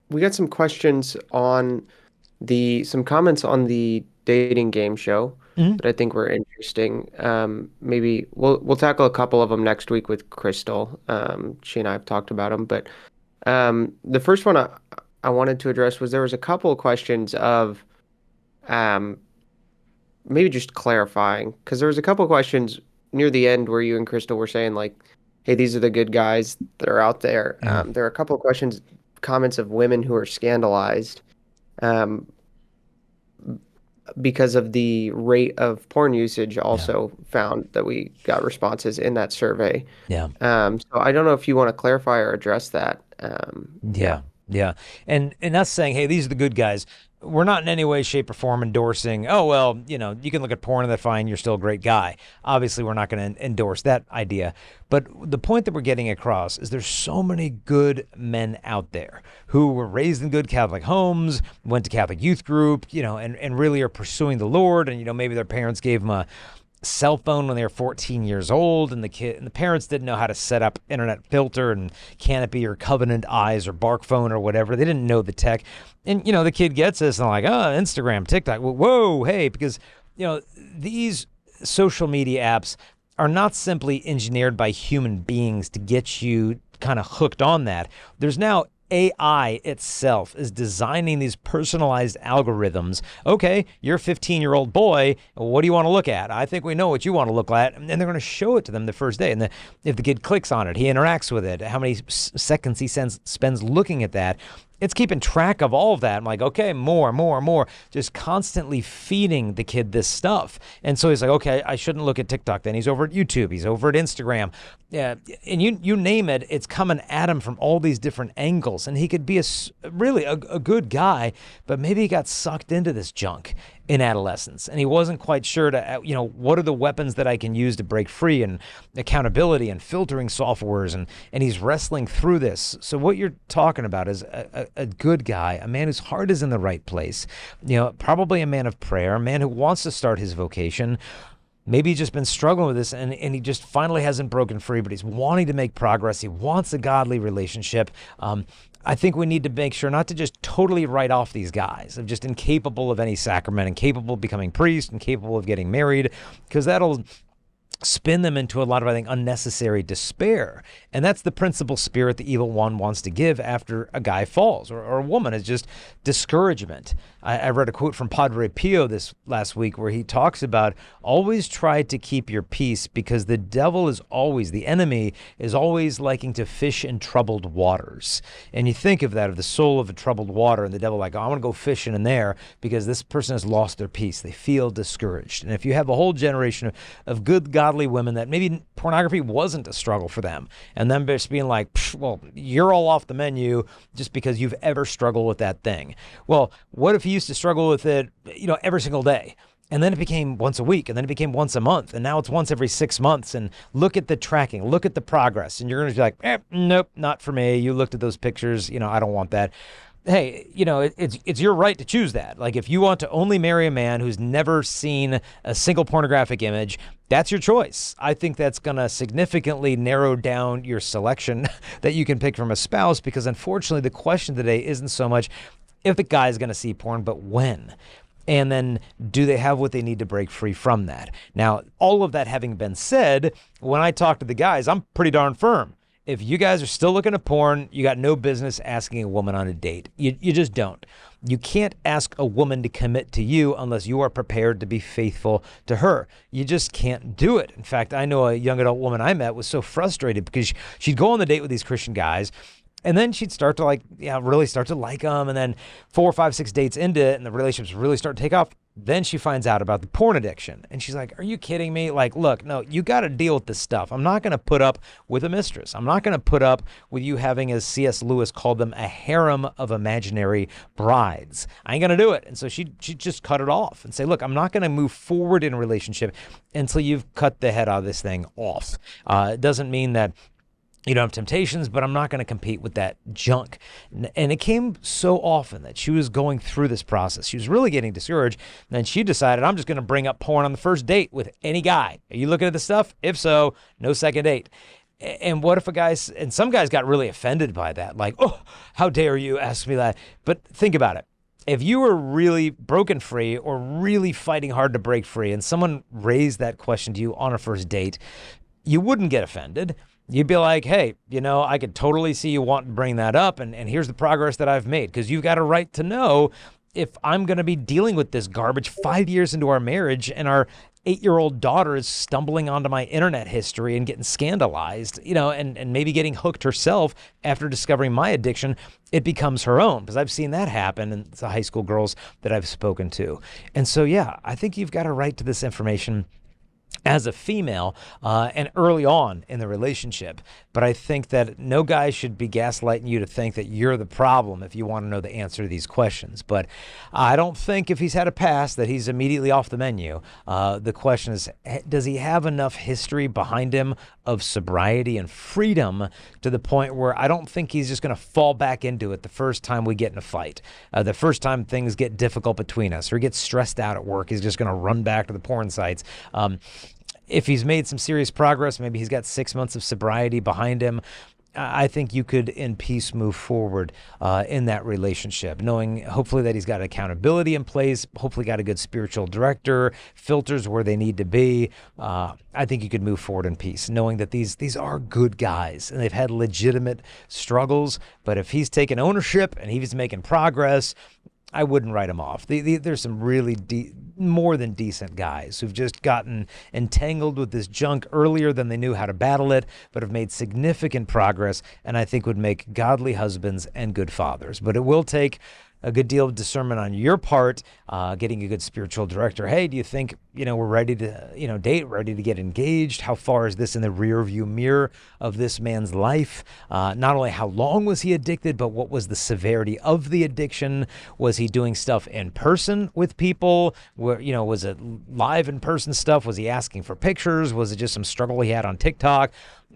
we got some questions on some comments on the dating game show Mhm. that I think were interesting. Maybe we'll tackle a couple of them next week with Crystal. She and I have talked about them, but the first one I wanted to address was there was a couple of questions of um, maybe just clarifying because there was a couple of questions near the end where you and Crystal were saying like, "Hey, these are the good guys that are out there." Yeah. There are a couple of comments of women who are scandalized. Um, because of the rate of porn usage Yeah. also found that we got responses in that survey. Yeah. So I don't know if you want to clarify or address that. Yeah. Yeah, yeah, and us saying, hey, these are the good guys. We're not in any way, shape, or form endorsing. Oh well, you can look at porn and that's fine. You're still a great guy. Obviously, we're not going to endorse that idea. But the point that we're getting across is there's so many good men out there who were raised in good Catholic homes, went to Catholic youth group, and really are pursuing the Lord. And maybe their parents gave them a cell phone when they were 14 years old, and the parents didn't know how to set up internet filter and canopy or covenant eyes or bark phone or whatever. They didn't know the tech. And the kid gets this and like, oh, Instagram, TikTok, whoa, hey, because these social media apps are not simply engineered by human beings to get you kind of hooked on that. There's now AI itself is designing these personalized algorithms. Okay, you're a 15-year-old boy. What do you want to look at? I think we know what you want to look at. And they're going to show it to them the first day. And if the kid clicks on it, he interacts with it, how many seconds he spends looking at that. It's keeping track of all of that. I'm like, okay, more, just constantly feeding the kid this stuff. And so he's like, okay, I shouldn't look at TikTok then. He's over at YouTube. He's over at Instagram. Yeah, and you name it, it's coming at him from all these different angles. And he could be really a good guy, but maybe he got sucked into this junk in adolescence and he wasn't quite sure to what are the weapons that I can use to break free, and accountability and filtering softwares, and he's wrestling through this. So what you're talking about is a good guy, a man whose heart is in the right place, probably a man of prayer, a man who wants to start his vocation. Maybe he's just been struggling with this, and he just finally hasn't broken free, but he's wanting to make progress. He wants a godly relationship. I think we need to make sure not to just totally write off these guys of just incapable of any sacrament, incapable of becoming priest, incapable of getting married, because that'll spin them into a lot of, I think, unnecessary despair. And that's the principal spirit the evil one wants to give after a guy falls, or a woman, is just discouragement. I read a quote from Padre Pio this last week where he talks about always try to keep your peace because the devil is always, the enemy is always liking to fish in troubled waters. And you think of that, of the soul of a troubled water, and the devil like, oh, I want to go fishing in there because this person has lost their peace. They feel discouraged. And if you have a whole generation of good, godly women that maybe pornography wasn't a struggle for them, and them just being like, well, you're all off the menu just because you've ever struggled with that thing. Well, what if he used to struggle with it, every single day? And then it became once a week, and then it became once a month, and now it's once every 6 months. And look at the tracking, look at the progress, and you're going to be like, nope, not for me. You looked at those pictures, I don't want that. Hey, it's your right to choose that. Like, if you want to only marry a man who's never seen a single pornographic image, that's your choice. I think that's going to significantly narrow down your selection that you can pick from a spouse, because unfortunately the question today isn't so much if the guy's going to see porn, but when. And then, do they have what they need to break free from that? Now, all of that having been said, when I talk to the guys, I'm pretty darn firm. If you guys are still looking at porn, you got no business asking a woman on a date. You just don't. You can't ask a woman to commit to you unless you are prepared to be faithful to her. You just can't do it. In fact, I know a young adult woman I met was so frustrated because she'd go on the date with these Christian guys, and then she'd start to really start to like them. And then 4, 5, 6 dates into it, and the relationships really start to take off. Then she finds out about the porn addiction. And she's like, are you kidding me? Like, look, no, you got to deal with this stuff. I'm not going to put up with a mistress. I'm not going to put up with you having, as C.S. Lewis called them, a harem of imaginary brides. I ain't going to do it. And so she just cut it off and say, look, I'm not going to move forward in a relationship until you've cut the head out of this thing off. It doesn't mean that you don't have temptations, but I'm not going to compete with that junk. And it came so often that she was going through this process. She was really getting discouraged. And then she decided, I'm just going to bring up porn on the first date with any guy. Are you looking at the stuff? If so, no second date. And what if and some guys got really offended by that, like, oh, how dare you ask me that? But think about it. If you were really broken free or really fighting hard to break free, and someone raised that question to you on a first date, you wouldn't get offended. You'd be like, hey, I could totally see you wanting to bring that up, and here's the progress that I've made, because you've got a right to know if I'm going to be dealing with this garbage 5 years into our marriage and our 8-year-old daughter is stumbling onto my internet history and getting scandalized, and maybe getting hooked herself after discovering my addiction. It becomes her own, because I've seen that happen in the high school girls that I've spoken to. And so, yeah, I think you've got a right to this information as a female, and early on in the relationship. But I think that no guy should be gaslighting you to think that you're the problem if you want to know the answer to these questions. But I don't think if he's had a past that he's immediately off the menu. The question is, does he have enough history behind him of sobriety and freedom to the point where I don't think he's just going to fall back into it the first time we get in a fight, the first time things get difficult between us, or he gets stressed out at work, he's just going to run back to the porn sites. If he's made some serious progress, maybe he's got 6 months of sobriety behind him, I think you could, in peace, move forward in that relationship, knowing hopefully that he's got accountability in place, hopefully got a good spiritual director, filters where they need to be. I think you could move forward in peace, knowing that these are good guys and they've had legitimate struggles. But if he's taking ownership and he's making progress, I wouldn't write him off. There's some really more than decent guys who've just gotten entangled with this junk earlier than they knew how to battle it, but have made significant progress, and I think would make godly husbands and good fathers. But it will take a good deal of discernment on your part, getting a good spiritual director. Hey, do you think, we're ready to, date, ready to get engaged? How far is this in the rear view mirror of this man's life? Not only how long was he addicted, but what was the severity of the addiction? Was he doing stuff in person with people? Where, was it live in person stuff? Was he asking for pictures? Was it just some struggle he had on TikTok?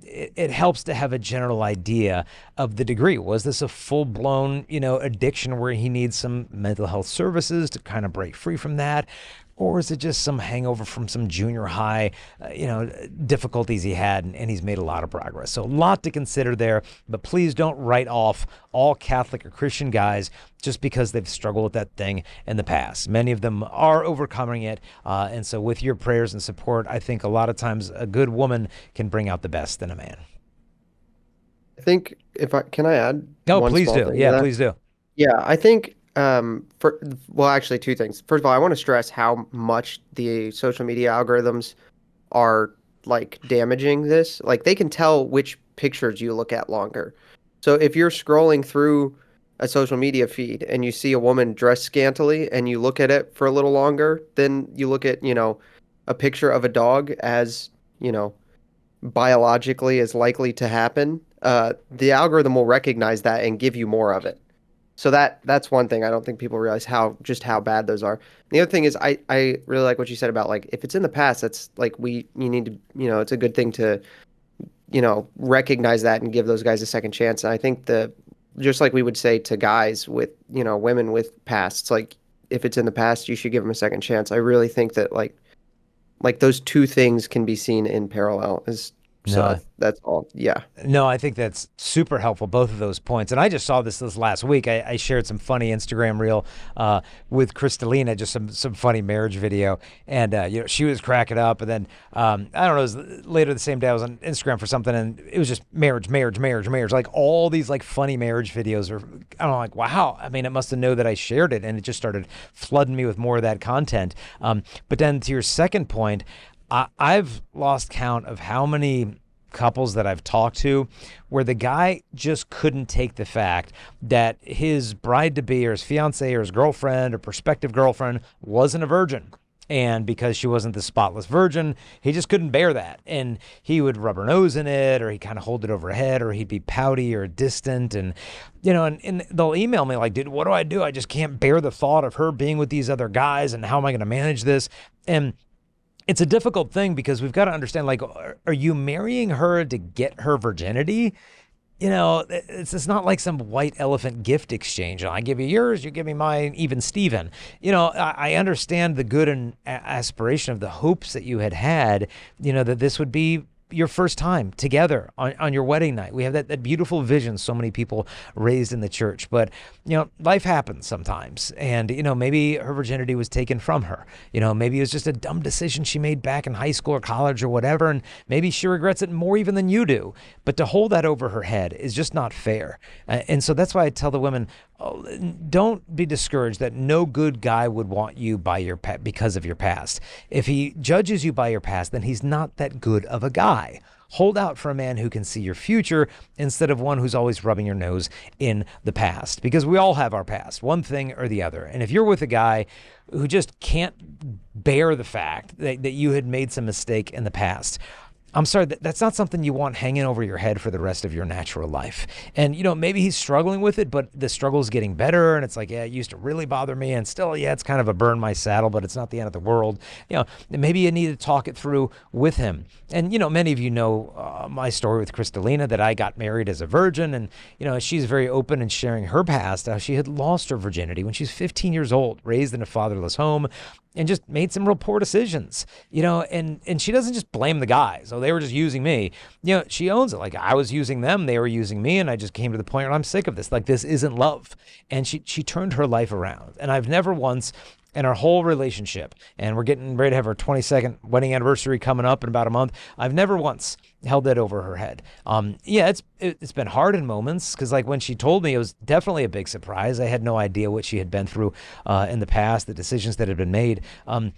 It helps to have a general idea of the degree. Was this a full-blown, addiction where he needs some mental health services to kind of break free from that? Or is it just some hangover from some junior high, difficulties he had, and he's made a lot of progress? So a lot to consider there, but please don't write off all Catholic or Christian guys just because they've struggled with that thing in the past. Many of them are overcoming it, and so with your prayers and support, I think a lot of times a good woman can bring out the best in a man. I think can I add No, one please small do. thing to Yeah, that? please do. Yeah, I think actually two things. First of all, I want to stress how much the social media algorithms are like damaging this. Like they can tell which pictures you look at longer. So if you're scrolling through a social media feed and you see a woman dressed scantily and you look at it for a little longer, then you look at, a picture of a dog as, biologically is likely to happen, the algorithm will recognize that and give you more of it. So that's one thing. I don't think people realize how bad those are. The other thing is I really like what you said about like if it's in the past, that's like you need to, it's a good thing to, recognize that and give those guys a second chance. And I think just like we would say to guys with, women with pasts, like if it's in the past, you should give them a second chance. I really think that like those two things can be seen in parallel. No. So that's all. Yeah. No, I think that's super helpful, both of those points. And I just saw this last week. I shared some funny Instagram reel with Kristalina, just some funny marriage video. And, she was cracking up. And then, I don't know, it was later the same day I was on Instagram for something, and it was just marriage. Like all these like funny marriage videos are, I don't know, like, wow. I mean, it must have known that I shared it, and it just started flooding me with more of that content. But then to your second point, I've lost count of how many couples that I've talked to where the guy just couldn't take the fact that his bride-to-be or his fiance or his girlfriend or prospective girlfriend wasn't a virgin. And because she wasn't the spotless virgin, he just couldn't bear that. And he would rub her nose in it, or he'd kind of hold it over her head, or he'd be pouty or distant. And, and they'll email me like, dude, what do I do? I just can't bear the thought of her being with these other guys, and how am I going to manage this? And it's a difficult thing because we've got to understand, like, are you marrying her to get her virginity? It's not like some white elephant gift exchange. I give you yours, you give me mine, even Steven. I understand the good and aspiration of the hopes that you had, that this would be your first time together on your wedding night. We have that beautiful vision so many people raised in the church. But, life happens sometimes. And, maybe her virginity was taken from her. Maybe it was just a dumb decision she made back in high school or college or whatever. And maybe she regrets it more even than you do. But to hold that over her head is just not fair. And so that's why I tell the women, don't be discouraged that no good guy would want you because of your past. If he judges you by your past, then he's not that good of a guy. Hold out for a man who can see your future instead of one who's always rubbing your nose in the past, because we all have our past, one thing or the other. And if you're with a guy who just can't bear the fact that you had made some mistake in the past, I'm sorry, that's not something you want hanging over your head for the rest of your natural life. And, maybe he's struggling with it, but the struggle's getting better. And it's like, yeah, it used to really bother me. And still, yeah, it's kind of a burn my saddle, but it's not the end of the world. Maybe you need to talk it through with him. And, many of you know my story with Kristalina, that I got married as a virgin. And, she's very open in sharing her past, how she had lost her virginity when she was 15 years old, raised in a fatherless home, and just made some real poor decisions, and she doesn't just blame the guys. Oh, they were just using me. She owns it. Like, I was using them, they were using me, and I just came to the point where I'm sick of this. Like, this isn't love. And she turned her life around. And I've never once in our whole relationship, and we're getting ready to have our 22nd wedding anniversary coming up in about a month, I've never once held that over her head. It's been hard in moments, because like when she told me, it was definitely a big surprise. I had no idea what she had been through in the past, the decisions that had been made. And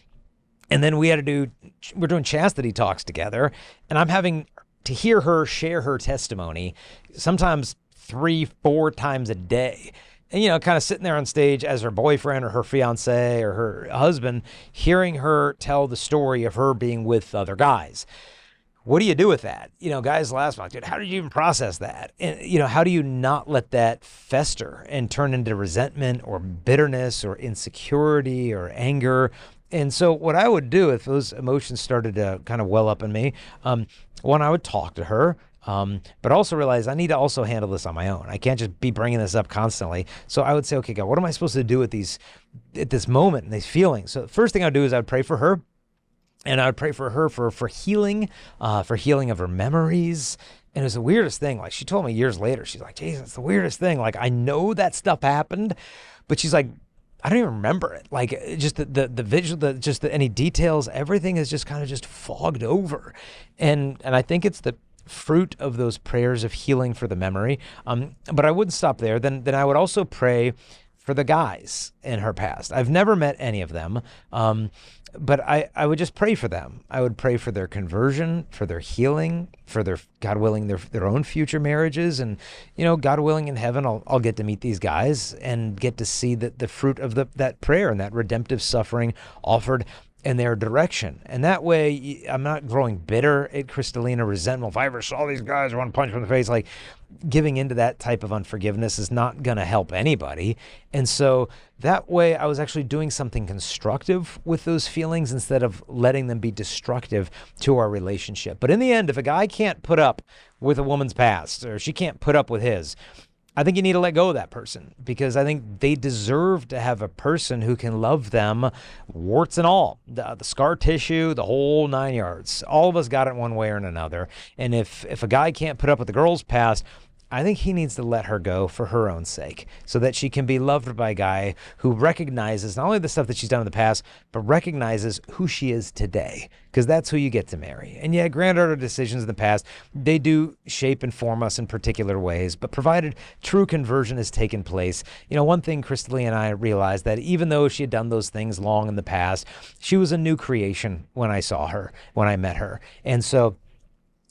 then we're doing chastity talks together, and I'm having to hear her share her testimony sometimes 3-4 times a day. And, kind of sitting there on stage as her boyfriend or her fiance or her husband, hearing her tell the story of her being with other guys. What do you do with that? Guys last month, dude, how did you even process that? And, how do you not let that fester and turn into resentment or bitterness or insecurity or anger? And so what I would do if those emotions started to kind of well up in me, one, I would talk to her, but also realize I need to also handle this on my own. I can't just be bringing this up constantly. So I would say, okay, God, what am I supposed to do at this moment and these feelings? So the first thing I'd do is I'd pray for her. And I would pray for her for healing of her memories. And it was the weirdest thing. Like, she told me years later, she's like, Jesus, it's the weirdest thing. Like, I know that stuff happened, but she's like, I don't even remember it. Like, just the visual, any details, everything is just kind of just fogged over. And I think it's the fruit of those prayers of healing for the memory. But I wouldn't stop there. Then I would also pray for the guys in her past. I've never met any of them. But I would just pray for them. I would pray for their conversion, for their healing, for their, God willing, their own future marriages. And, God willing, in heaven, I'll get to meet these guys and get to see the fruit of that prayer and that redemptive suffering offered in their direction. And that way, I'm not growing bitter at Kristalina, resentful. If I ever saw these guys, I want to punch them in the face. Like, giving into that type of unforgiveness is not going to help anybody. And so that way I was actually doing something constructive with those feelings instead of letting them be destructive to our relationship. But in the end, if a guy can't put up with a woman's past, or she can't put up with his, I think you need to let go of that person, because I think they deserve to have a person who can love them, warts and all, the scar tissue, the whole 9 yards. All of us got it one way or another. And if a guy can't put up with the girl's past, I think he needs to let her go for her own sake, so that she can be loved by a guy who recognizes not only the stuff that she's done in the past, but recognizes who she is today, because that's who you get to marry. And yeah, granted, our decisions in the past, they do shape and form us in particular ways, but provided true conversion has taken place, one thing Kristalina and I realized, that even though she had done those things long in the past, she was a new creation when I met her. And so,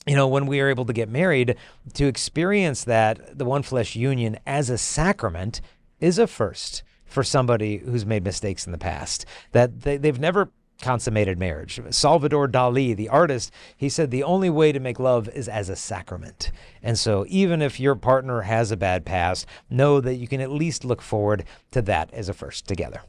when we are able to get married, to experience that, the one flesh union as a sacrament, is a first for somebody who's made mistakes in the past, that they've never consummated marriage. Salvador Dali, the artist, he said the only way to make love is as a sacrament. And so even if your partner has a bad past, know that you can at least look forward to that as a first together.